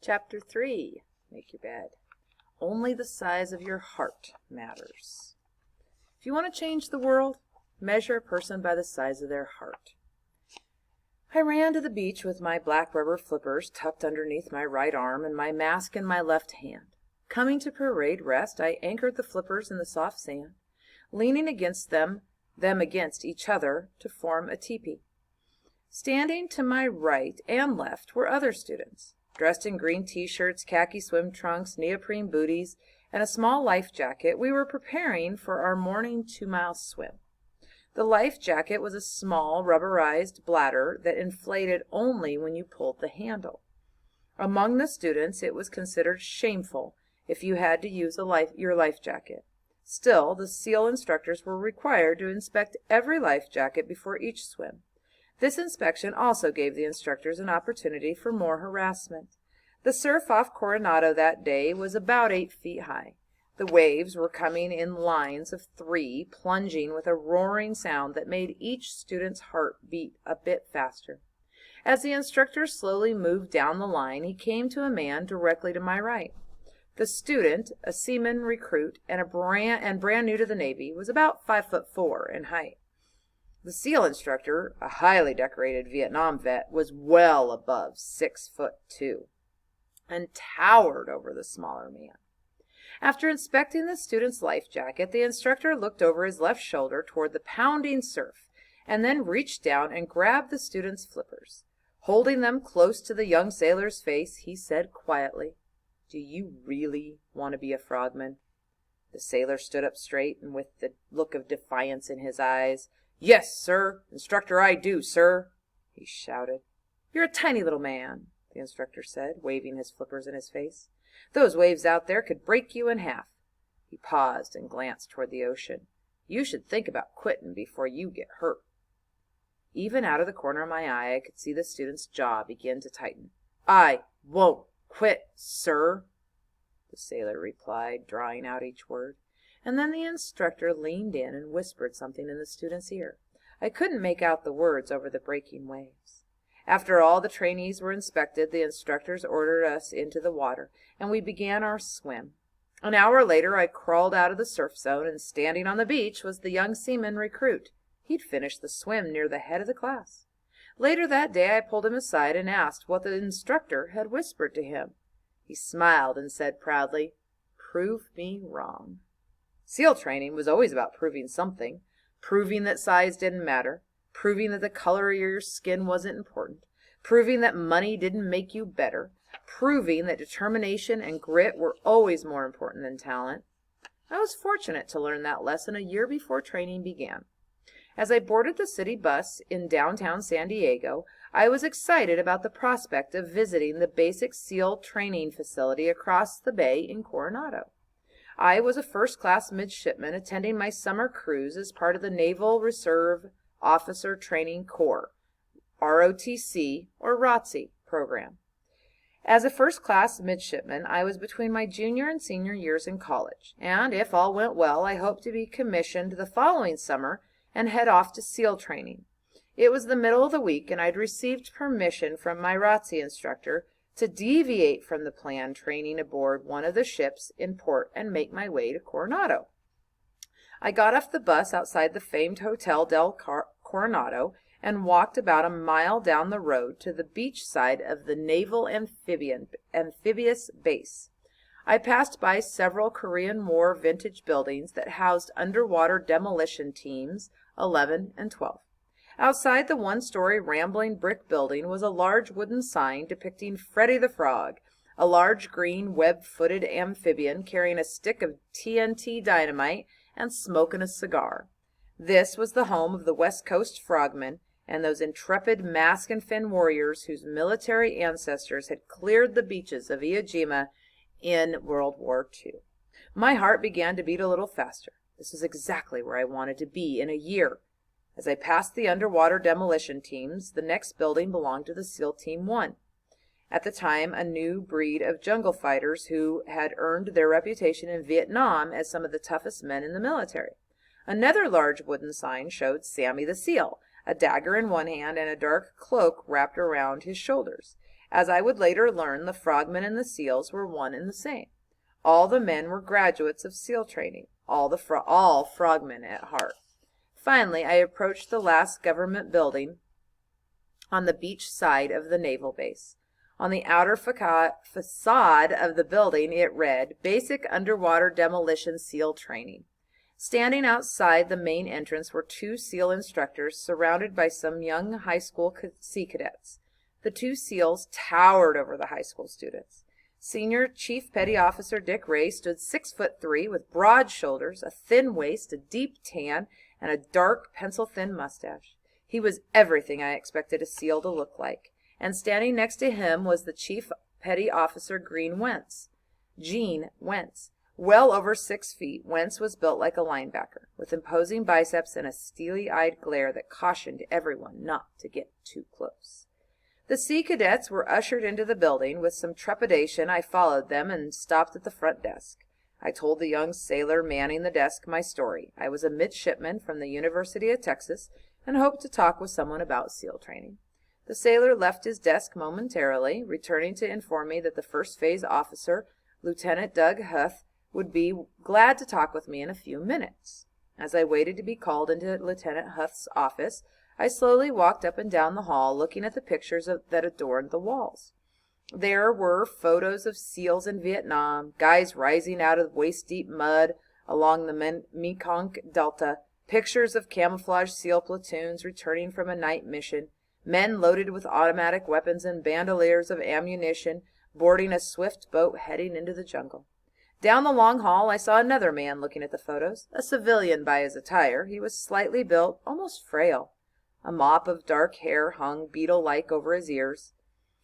Chapter 3. Make your bed. Only the size of your heart matters. If you want to change the world, measure a person by the size of their heart. I ran to the beach with my black rubber flippers tucked underneath my right arm and my mask in my left hand. Coming to parade rest, I anchored the flippers in the soft sand, leaning against them against each other to form a teepee. Standing to my right and left were other students, dressed in green t-shirts, khaki swim trunks, neoprene booties, and a small life jacket. We were preparing for our morning 2-mile swim. The life jacket was a small rubberized bladder that inflated only when you pulled the handle. Among the students, it was considered shameful if you had to use your life jacket. Still, the SEAL instructors were required to inspect every life jacket before each swim. This inspection also gave the instructors an opportunity for more harassment. The surf off Coronado that day was about 8 feet high. The waves were coming in lines of 3, plunging with a roaring sound that made each student's heart beat a bit faster. As the instructor slowly moved down the line, he came to a man directly to my right. The student, a seaman recruit and brand new to the Navy, was about 5'4" in height. The SEAL instructor, a highly decorated Vietnam vet, was well above 6'2" and towered over the smaller man. After inspecting the student's life jacket, the instructor looked over his left shoulder toward the pounding surf and then reached down and grabbed the student's flippers. Holding them close to the young sailor's face, he said quietly, "Do you really want to be a frogman?" The sailor stood up straight and with the look of defiance in his eyes. "Yes, sir. Instructor, I do, sir," he shouted. "You're a tiny little man," the instructor said, waving his flippers in his face. "Those waves out there could break you in half." He paused and glanced toward the ocean. "You should think about quitting before you get hurt." Even out of the corner of my eye, I could see the student's jaw begin to tighten. "I won't quit, sir," the sailor replied, drawing out each word. And then the instructor leaned in and whispered something in the student's ear. I couldn't make out the words over the breaking waves. After all the trainees were inspected, the instructors ordered us into the water, and we began our swim. An hour later, I crawled out of the surf zone, and standing on the beach was the young seaman recruit. He'd finished the swim near the head of the class. Later that day, I pulled him aside and asked what the instructor had whispered to him. He smiled and said proudly, "Prove me wrong." SEAL training was always about proving something, proving that size didn't matter, proving that the color of your skin wasn't important, proving that money didn't make you better, proving that determination and grit were always more important than talent. I was fortunate to learn that lesson a year before training began. As I boarded the city bus in downtown San Diego, I was excited about the prospect of visiting the basic SEAL training facility across the bay in Coronado. I was a first-class midshipman attending my summer cruise as part of the Naval Reserve Officer Training Corps, ROTC, or ROTC program. As a first-class midshipman, I was between my junior and senior years in college, and if all went well, I hoped to be commissioned the following summer and head off to SEAL training. It was the middle of the week, and I'd received permission from my ROTC instructor to deviate from the planned training aboard one of the ships in port and make my way to Coronado. I got off the bus outside the famed Hotel del Coronado and walked about a mile down the road to the beach side of the Naval Amphibious Base. I passed by several Korean War vintage buildings that housed underwater demolition teams 11 and 12. Outside the one-story rambling brick building was a large wooden sign depicting Freddy the Frog, a large green web-footed amphibian carrying a stick of TNT dynamite and smoking a cigar. This was the home of the West Coast Frogmen and those intrepid mask and fin warriors whose military ancestors had cleared the beaches of Iwo Jima in World War II. My heart began to beat a little faster. This was exactly where I wanted to be in a year. As I passed the underwater demolition teams, the next building belonged to the SEAL Team 1. At the time, a new breed of jungle fighters who had earned their reputation in Vietnam as some of the toughest men in the military. Another large wooden sign showed Sammy the SEAL, a dagger in one hand and a dark cloak wrapped around his shoulders. As I would later learn, the frogmen and the seals were one and the same. All the men were graduates of SEAL training, all frogmen at heart. Finally, I approached the last government building on the beach side of the naval base. On the outer facade of the building, it read, Basic Underwater Demolition SEAL Training. Standing outside the main entrance were 2 SEAL instructors surrounded by some young high school sea cadets. The 2 SEALs towered over the high school students. Senior Chief Petty Officer Dick Ray stood 6'3" with broad shoulders, a thin waist, a deep tan, and a dark pencil-thin mustache. He was everything I expected a SEAL to look like, and standing next to him was the Chief Petty Officer Gene Wentz. Well over 6 feet, Wentz was built like a linebacker, with imposing biceps and a steely-eyed glare that cautioned everyone not to get too close. The sea cadets were ushered into the building. With some trepidation, I followed them and stopped at the front desk. I told the young sailor manning the desk my story. I was a midshipman from the University of Texas and hoped to talk with someone about SEAL training. The sailor left his desk momentarily, returning to inform me that the first phase officer, Lieutenant Doug Huth, would be glad to talk with me in a few minutes. As I waited to be called into Lieutenant Huth's office, I slowly walked up and down the hall, looking at the pictures that adorned the walls. There were photos of SEALs in Vietnam, guys rising out of waist-deep mud along the Mekong Delta, pictures of camouflage SEAL platoons returning from a night mission, men loaded with automatic weapons and bandoliers of ammunition boarding a swift boat heading into the jungle. Down the long hall, I saw another man looking at the photos, a civilian by his attire. He was slightly built, almost frail. A mop of dark hair hung beetle-like over his ears.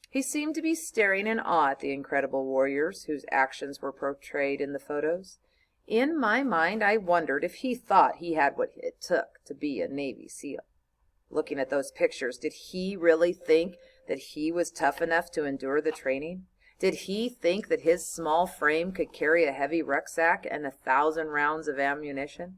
He seemed to be staring in awe at the incredible warriors whose actions were portrayed in the photos. In my mind, I wondered if he thought he had what it took to be a Navy SEAL. Looking at those pictures, did he really think that he was tough enough to endure the training? Did he think that his small frame could carry a heavy rucksack and 1,000 rounds of ammunition?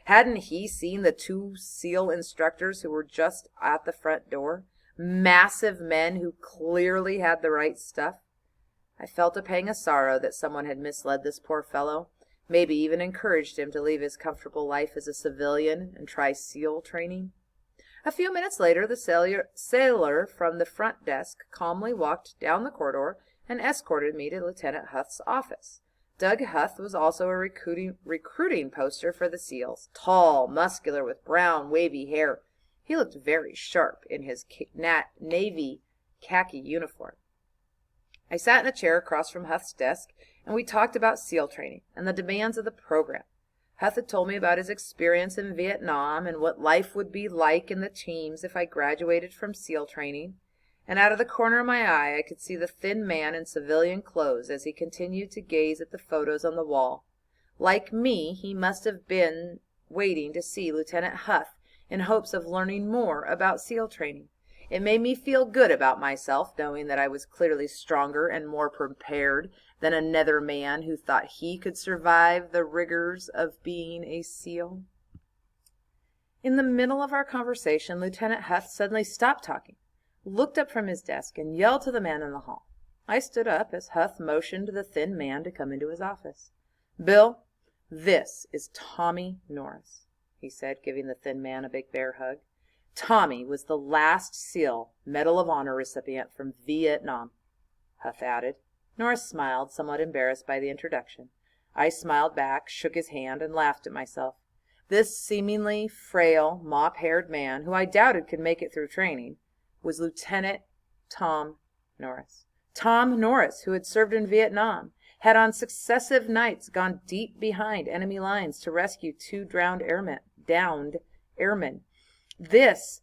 Hadn't he seen the 2 SEAL instructors who were just at the front door? Massive men who clearly had the right stuff? I felt a pang of sorrow that someone had misled this poor fellow, maybe even encouraged him to leave his comfortable life as a civilian and try SEAL training. A few minutes later, the sailor from the front desk calmly walked down the corridor and escorted me to Lieutenant Huth's office. Doug Huth was also a recruiting poster for the SEALs, tall, muscular, with brown, wavy hair. He looked very sharp in his navy khaki uniform. I sat in a chair across from Huth's desk, and we talked about SEAL training and the demands of the program. Huth had told me about his experience in Vietnam and what life would be like in the teams if I graduated from SEAL training. And out of the corner of my eye, I could see the thin man in civilian clothes as he continued to gaze at the photos on the wall. Like me, he must have been waiting to see Lieutenant Huth in hopes of learning more about SEAL training. It made me feel good about myself, knowing that I was clearly stronger and more prepared than another man who thought he could survive the rigors of being a SEAL. In the middle of our conversation, Lieutenant Huth suddenly stopped talking, looked up from his desk, and yelled to the man in the hall. I stood up as Huth motioned the thin man to come into his office. "Bill, this is Tommy Norris," he said, giving the thin man a big bear hug. "Tommy was the last SEAL Medal of Honor recipient from Vietnam," Huth added. Norris smiled, somewhat embarrassed by the introduction. I smiled back, shook his hand, and laughed at myself. This seemingly frail, mop-haired man, who I doubted could make it through training, was Lieutenant Tom Norris. Tom Norris, who had served in Vietnam, had on successive nights gone deep behind enemy lines to rescue 2 downed airmen. This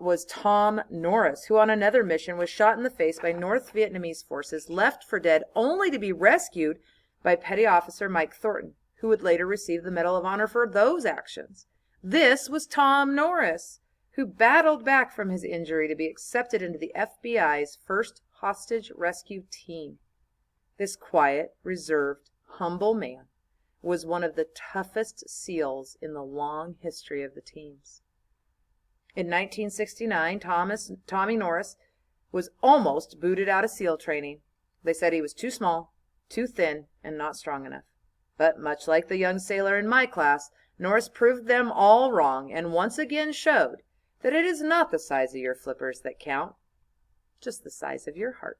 was Tom Norris, who on another mission was shot in the face by North Vietnamese forces, left for dead, only to be rescued by Petty Officer Mike Thornton, who would later receive the Medal of Honor for those actions. This was Tom Norris, who battled back from his injury to be accepted into the FBI's first hostage rescue team. This quiet, reserved, humble man was one of the toughest SEALs in the long history of the teams. In 1969, Tommy Norris was almost booted out of SEAL training. They said he was too small, too thin, and not strong enough. But much like the young sailor in my class, Norris proved them all wrong and once again showed that it is not the size of your flippers that count, just the size of your heart.